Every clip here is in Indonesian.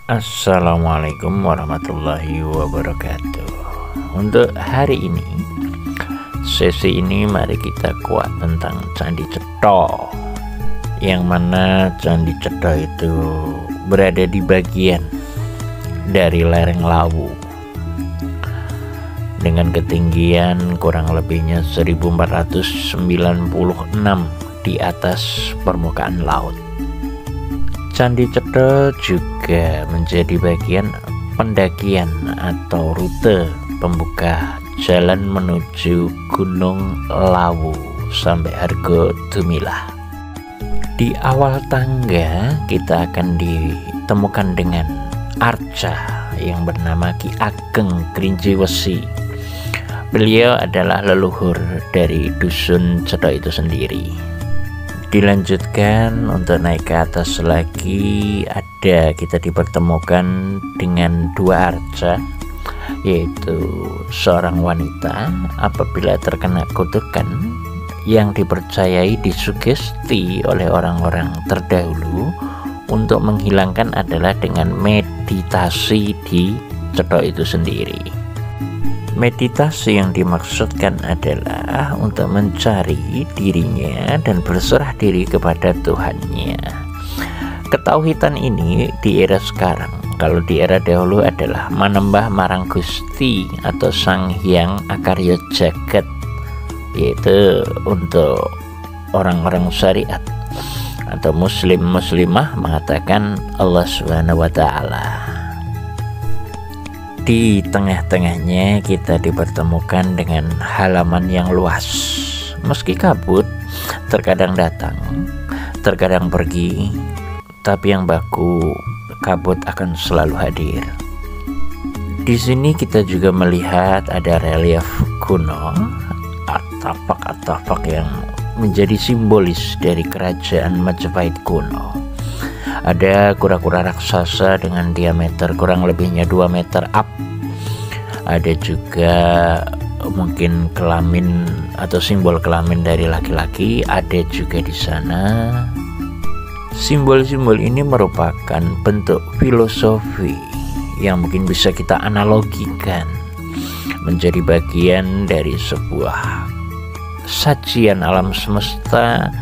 Assalamualaikum warahmatullahi wabarakatuh. Untuk hari ini, sesi ini mari kita kuat tentang Candi Cetha, yang mana Candi Cetha itu berada di bagian dari lereng Lawu dengan ketinggian kurang lebihnya 1496 di atas permukaan laut. Candi Cetha juga menjadi bagian pendakian atau rute pembuka jalan menuju Gunung Lawu sampai Harga Dumilah. Di awal tangga kita akan ditemukan dengan arca yang bernama Ki Ageng Kerinci Wesi. Beliau adalah leluhur dari dusun Cetha itu sendiri. Dilanjutkan untuk naik ke atas lagi, kita dipertemukan dengan dua arca, yaitu seorang wanita apabila terkena kutukan yang dipercayai disugesti oleh orang-orang terdahulu untuk menghilangkan adalah dengan meditasi di Cetha itu sendiri. Meditasi yang dimaksudkan adalah untuk mencari dirinya dan berserah diri kepada Tuhannya. Ketauhidan ini di era sekarang, kalau di era dahulu adalah manembah marang Gusti atau Sang Hyang Akarya Jagat, yaitu untuk orang-orang syariat atau muslimah mengatakan Allah Subhanahu wa Ta'ala. Di tengah-tengahnya kita dipertemukan dengan halaman yang luas. Meski kabut terkadang datang, terkadang pergi, tapi yang baku kabut akan selalu hadir. Di sini kita juga melihat ada relief kuno, artefak yang menjadi simbolis dari kerajaan Majapahit kuno. Ada kura-kura raksasa dengan diameter kurang lebihnya 2 meter up. Ada juga mungkin kelamin atau simbol kelamin dari laki-laki. Ada juga di sana. Simbol-simbol ini merupakan bentuk filosofi yang mungkin bisa kita analogikan menjadi bagian dari sebuah sajian alam semesta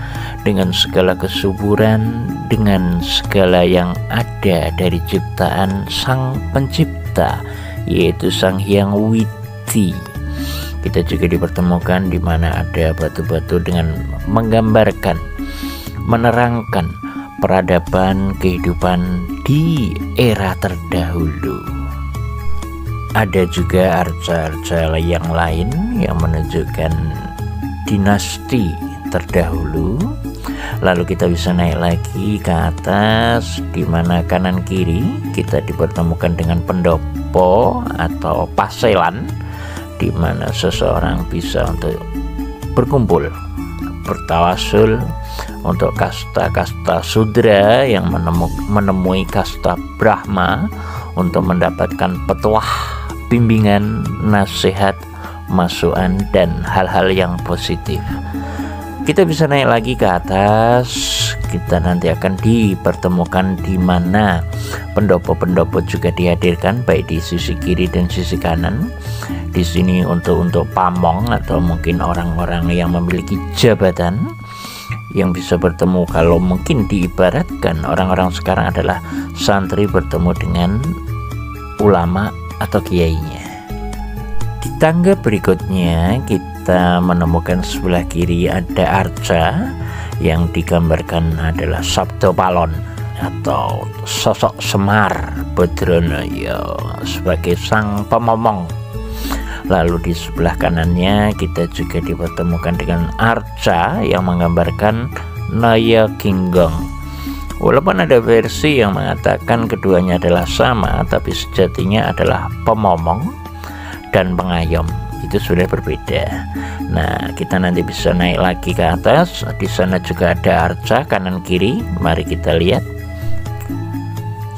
dengan segala kesuburan, dengan segala yang ada dari ciptaan Sang Pencipta, yaitu Sang Hyang Widi. Kita juga dipertemukan di mana ada batu-batu dengan menggambarkan, menerangkan peradaban kehidupan di era terdahulu. Ada juga arca-arca yang lain yang menunjukkan dinasti terdahulu. Lalu kita bisa naik lagi ke atas, di mana kanan kiri kita dipertemukan dengan pendopo atau paselan, di mana seseorang bisa untuk berkumpul, bertawasul untuk kasta-kasta sudra yang menemui kasta Brahma untuk mendapatkan petuah, bimbingan, nasihat, masukan, dan hal-hal yang positif. Kita bisa naik lagi ke atas, kita nanti akan dipertemukan di mana pendopo-pendopo juga dihadirkan baik di sisi kiri dan sisi kanan. Di sini untuk pamong atau mungkin orang-orang yang memiliki jabatan yang bisa bertemu, kalau mungkin diibaratkan orang-orang sekarang adalah santri bertemu dengan ulama atau kiainya. Di tangga berikutnya kita menemukan sebelah kiri ada arca yang digambarkan adalah Sabda Palon atau sosok Semar Badranaya sebagai sang pemomong. Lalu di sebelah kanannya kita juga dipertemukan dengan arca yang menggambarkan Naya Kinggong. Walaupun ada versi yang mengatakan keduanya adalah sama, tapi sejatinya adalah pemomong dan pengayom, itu sudah berbeda. Nah, kita nanti bisa naik lagi ke atas. Di sana juga ada arca kanan kiri. Mari kita lihat.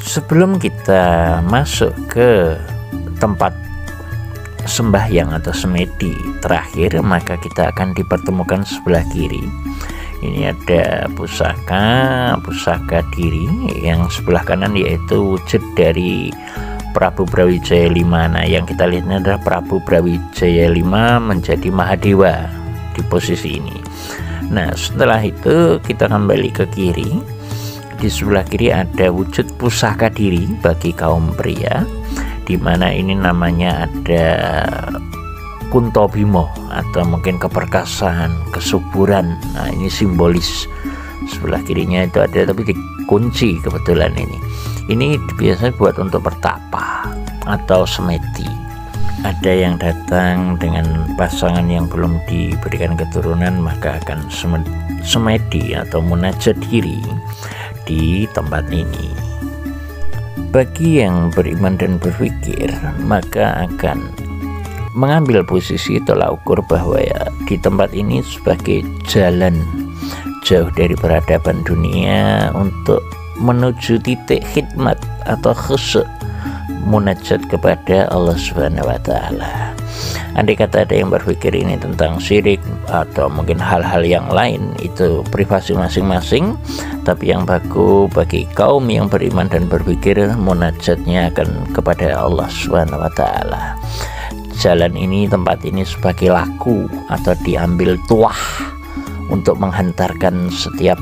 Sebelum kita masuk ke tempat sembahyang atau semedi terakhir, maka kita akan dipertemukan sebelah kiri Ini ada pusaka diri yang sebelah kanan, yaitu wujud dari Prabu Brawijaya V. Nah, yang kita lihat ini adalah Prabu Brawijaya V menjadi Mahadewa di posisi ini. Nah, setelah itu kita kembali ke kiri. Di sebelah kiri ada wujud pusaka diri bagi kaum pria, di mana ini namanya ada Kunto Bimo, atau mungkin keperkasaan, kesuburan. Nah, ini simbolis. Sebelah kirinya itu ada, tapi dikunci kebetulan ini. Ini biasanya buat untuk bertapa atau semedi. Ada yang datang dengan pasangan yang belum diberikan keturunan, maka akan semedi atau munajat diri di tempat ini. Bagi yang beriman dan berpikir, maka akan mengambil posisi tolak ukur bahwa ya di tempat ini sebagai jalan jauh dari peradaban dunia untuk menuju titik khidmat atau khusyuk munajat kepada Allah Subhanahu wa Ta'ala. Andai kata ada yang berpikir ini tentang syirik atau mungkin hal-hal yang lain, itu privasi masing-masing, tapi yang bagus bagi kaum yang beriman dan berpikir, munajatnya akan kepada Allah Subhanahu wa Ta'ala. Jalan ini, tempat ini sebagai laku atau diambil tuah untuk menghantarkan setiap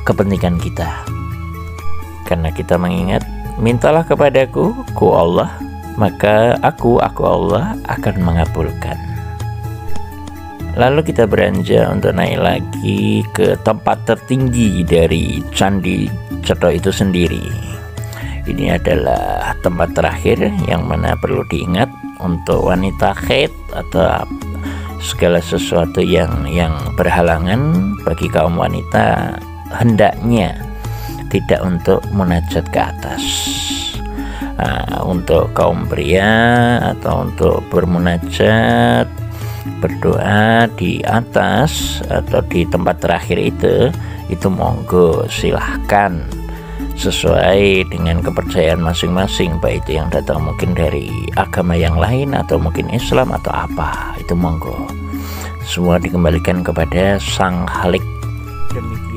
kepentingan kita, karena kita mengingat, mintalah kepadaku, ku Allah, maka aku Allah akan mengabulkan. Lalu kita beranjak untuk naik lagi ke tempat tertinggi dari Candi Cetha itu sendiri. Ini adalah tempat terakhir yang mana perlu diingat untuk wanita haid atau segala sesuatu yang berhalangan bagi kaum wanita, hendaknya tidak untuk munajat ke atas. Nah, untuk kaum pria atau untuk bermunajat, berdoa di atas atau di tempat terakhir itu monggo, silahkan, sesuai dengan kepercayaan masing-masing, baik itu yang datang mungkin dari agama yang lain atau mungkin Islam atau apa, itu monggo, semua dikembalikan kepada Sang Khalik.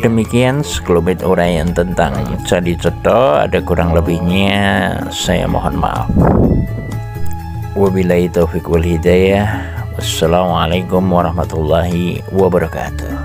Demikian sekelumit uraian tentang Candi Cetha. Ada kurang lebihnya saya mohon maaf. Wabillahi taufiq wal hidayah. Wassalamualaikum warahmatullahi wabarakatuh.